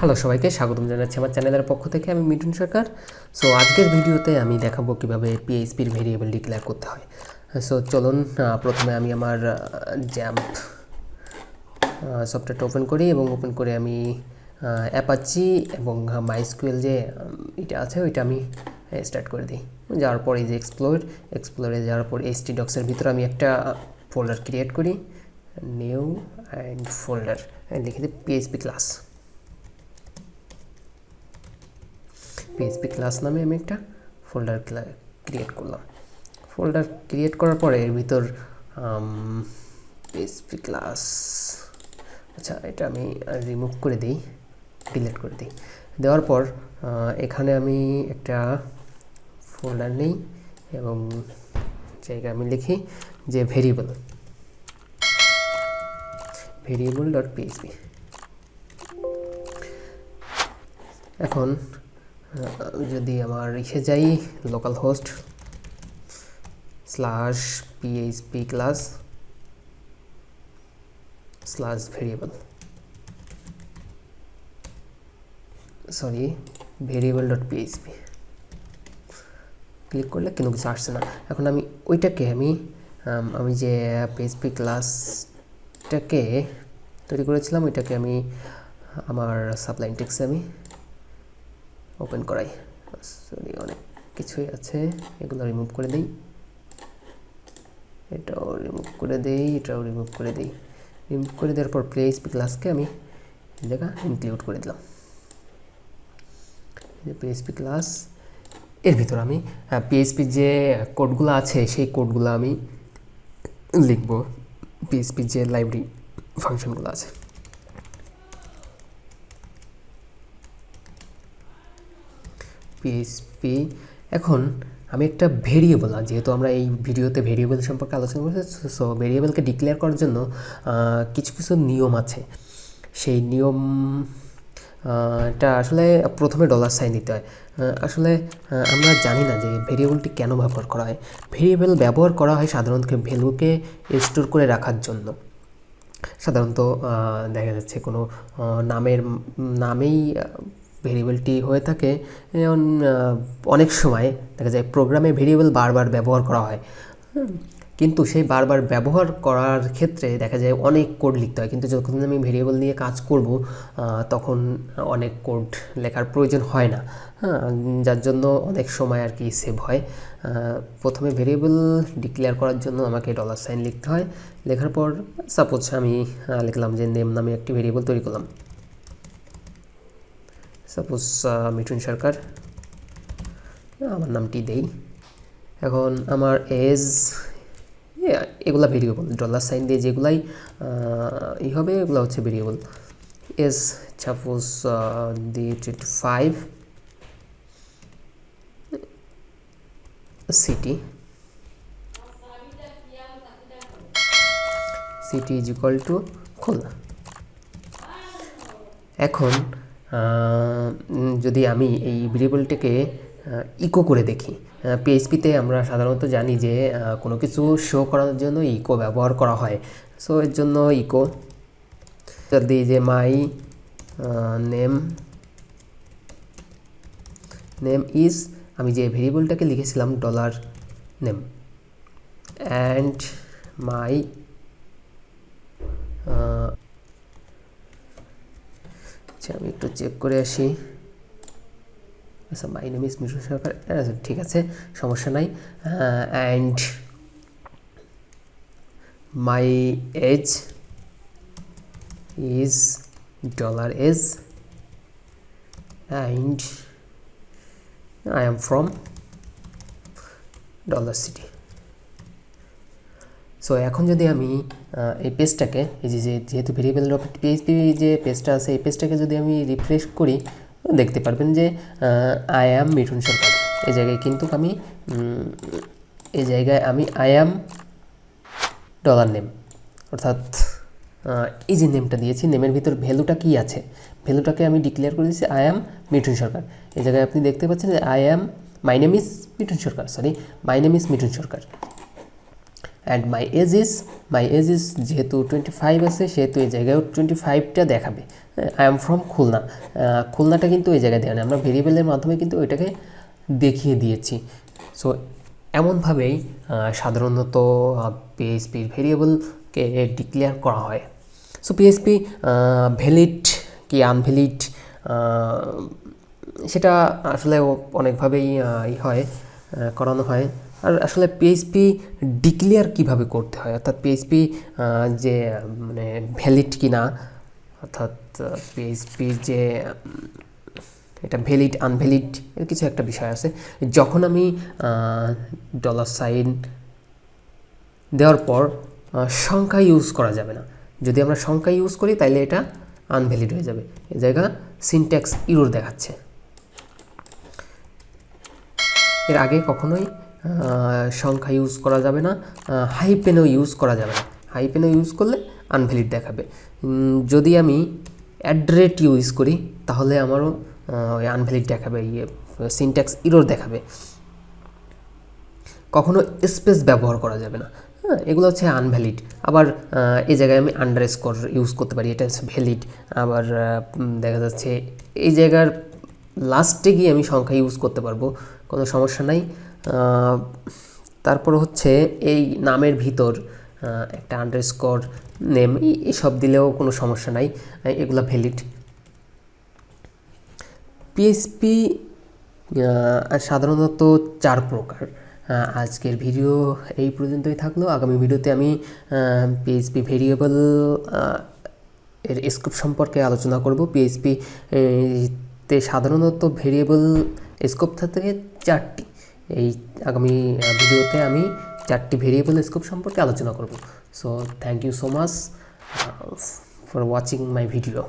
Hello সবাইকে স্বাগতম জানাচ্ছি আমার চ্যানেলের পক্ষ থেকে। আমি মিঠুন সরকার। সো আজকের ভিডিওতে আমি দেখাবো কিভাবে পিএইচপির ভেরিয়েবল ডিক্লেয়ার করতে হয়। সো চলুন প্রথমে আমি আমার জ্যাম্প সফটওয়্যারটা ওপেন করি এবং ওপেন করে আমি অ্যাপাচি এবং মাইস্কুয়েল যে এটা আছে ওইটা আমি স্টার্ট করে দিই। যাওয়ার পর এই যে এক্সপ্লোরে যাওয়ার পর htdocs-এর ভিতরে আমি একটা ফোল্ডার ক্রিয়েট করি, নিউ অ্যান্ড ফোল্ডার লিখে দিই পিএইচপি ক্লাস নামে আমি একটা ফোল্ডার ক্রিয়েট করলাম। ফোল্ডার ক্রিয়েট করার পরে এর ভিতর পিএইচপি ক্লাস, আচ্ছা এটা আমি রিমুভ করে দিই, ডিলিট করে দিই। দেওয়ার পর এখানে আমি একটা ফোল্ডার নিই এবং জায়গায় আমি লিখি যে ভেরিয়েবল.php। এখন যদি আমার ইসে যাই local host /php class /variable.php click করলে কিন্তু কিছু আসছে না। এখন আমি ওইটাকে আমি যে পিএইচপি ক্লাসটাকে তৈরি করেছিলাম ওইটাকে আমি আমার সাবলাইন টেক্সটে আমি ওপেন করাই। অনেক কিছুই আছে, এগুলো রিমুভ করে দিই, এটাও রিমুভ করে দিই, এটাও রিমুভ করে দিই। রিমুভ করে দেওয়ার পর পিএইচপি ক্লাসকে আমি জায়গা ইনক্লুড করে দিলাম। পিএইচপি ক্লাস এর ভিতর আমি পিএইচপির যে কোডগুলো আছে সেই কোডগুলো আমি লিখব, পিএইচপির যে লাইব্রেরি ফাংশনগুলো আছে। পিএইচপি এখন আমি একটা ভেরিয়েবল, যেহেতু আমরা এই ভিডিওতে ভেরিয়েবল সম্পর্কে আলোচনা করছি, সো ভেরিয়েবলকে ডিক্লেয়ার করার জন্য কিছু নিয়ম আছে। সেই নিয়মটা আসলে প্রথমে $সাইন দিতে হয়। আসলে আমরা জানি না যে ভেরিয়েবলটি কেন ব্যবহার করা হয়। ভেরিয়েবল ব্যবহার করা হয় সাধারণত ভ্যালুকে স্টোর করে রাখার জন্য। সাধারণত দেখা যাচ্ছে কোনো নামেই ভেরিয়েবলটি হয়ে থাকে। যেমন অনেক সময় দেখা যায় প্রোগ্রামে ভেরিয়েবল বারবার ব্যবহার করা হয়, কিন্তু সেই বারবার ব্যবহার করার ক্ষেত্রে দেখা যায় অনেক কোড লিখতে হয়। কিন্তু যখন আমি ভেরিয়েবল নিয়ে কাজ করব তখন অনেক কোড লেখার প্রয়োজন হয় না, যার জন্য অনেক সময় আর কি সেভ হয়। প্রথমে ভেরিয়েবল ডিক্লেয়ার করার জন্য আমাকে $সাইন লিখতে হয়। লেখার পর সাপোজ আমি লিখলাম যে নেম নামে একটি ভেরিয়েবল তৈরি করলাম, সাপোজ মিঠুন সরকার, আমার নামটি দেই। এখন আমার এজ, এগুলা ভেরিয়েবল, $সাইন দিয়ে যেগুলাই হবে এগুলো হচ্ছে variable. As suppose the 25, city is equal to Khulna. এখন যদি আমি এই ভেরিয়েবলটাকে ইকো করে দেখি, পিএইচপিতে আমরা সাধারণত জানি যে কোনো কিছু শো করার জন্য ইকো ব্যবহার করা হয়। সো এর জন্য ইকো দিই যে মাই নেম ইজ, আমি যে ভেরিয়েবলটাকে লিখেছিলাম $নেম অ্যান্ড মাই আচ্ছা আমি একটু চেক করে আসি। আচ্ছা my name is Mithun Sarkar, ঠিক আছে সমস্যা নাই। অ্যান্ড মাই এজ ইজ $এজ and I am from $city। So এখন যদি আমি এই পেজটাকে, এই যে যেহেতু ভেরিয়েবল.php যে পেজটা আছে এই পেজটাকে যদি আমি রিফ্রেশ করি দেখতে পারবেন যে I am মিঠুন সরকার। এই জায়গায় কিন্তু আমি I am $নেম, অর্থাৎ এই যে নেমটা দিয়েছি, নেমের ভিতর ভ্যালুটা কি আছে, ভ্যালুটাকে আমি ডিক্লেয়ার করে দিয়েছি I am মিঠুন সরকার। এই জায়গায় আপনি দেখতে পাচ্ছেন যে my name is Mithun Sarkar. And my age is যেহেতু 25 আছে সেহেতু এই জায়গায় 25টা দেখাবে। আই এম ফ্রম খুলনা, খুলনাটা কিন্তু এই জায়গায় দেওয়া নেই, আমরা ভেরিয়েবলের মাধ্যমে কিন্তু ওইটাকে দেখিয়ে দিয়েছি। সো এমনভাবেই সাধারণত পিএইচপির ভেরিয়েবলকে ডিক্লেয়ার করা হয়। সো পিএইচপি ভ্যালিড কি আনভ্যালিড সেটা আসলে অনেকভাবেই হয়, করানো হয়। আর আসলে পিএইচপি ডিক্লেয়ার কিভাবে করতে হয়, অর্থাৎ পিএইচপি যে মানে ভ্যালিড কি না, অর্থাৎ পিএইচপি যে এটা ভ্যালিড আনভ্যালিড এর কিছু একটা বিষয় আছে। যখন আমি $সাইন দেওয়ার পর সংখ্যা ইউজ করা যাবে না, যদি আমরা সংখ্যা ইউজ করি তাহলে এটা আনভ্যালিড হয়ে যাবে। এই জায়গা সিনট্যাক্স এরর দেখাচ্ছে। এর আগে কখনোই সংখ্যা ইউজ করা যাবে না, হাইপেনও ইউজ করা যাবে না। হাইপেনও ইউজ করলে আনভ্যালিড দেখাবে। যদি আমি অ্যাড্রেট ইউজ করি তাহলে আমারও ওই আনভ্যালিড দেখাবে, সিনট্যাক্স এরর দেখাবে। কখনো স্পেস ব্যবহার করা যাবে না, হ্যাঁ, এগুলো হচ্ছে আনভ্যালিড। আবার এই জায়গায় আমি আন্ডারস্কোর ইউজ করতে পারি, এটা হচ্ছে ভ্যালিড। আবার দেখা যাচ্ছে এই জায়গার লাস্টে গিয়ে আমি সংখ্যা ইউজ করতে পারবো, কোনো সমস্যা নাই। তারপর হচ্ছে এই নামের ভিতর একটা আন্ডারস্কোর নেম এইসব দিলেও কোনো সমস্যা নাই, এগুলো ভ্যালিড। পিএইচপি সাধারণত 4 প্রকার। আজকের ভিডিও এই পর্যন্তই থাকলো। আগামী ভিডিওতে আমি পিএইচপি ভেরিয়েবল এর স্কোপ সম্পর্কে আলোচনা করব। পিএইচপি তে সাধারণত ভেরিয়েবল স্কোপ থাকে 4টি। এই আগামী ভিডিওতে আমি 4টি ভেরিয়েবল স্কোপ সম্পর্কে আলোচনা করব। So thank you so much for watching my video.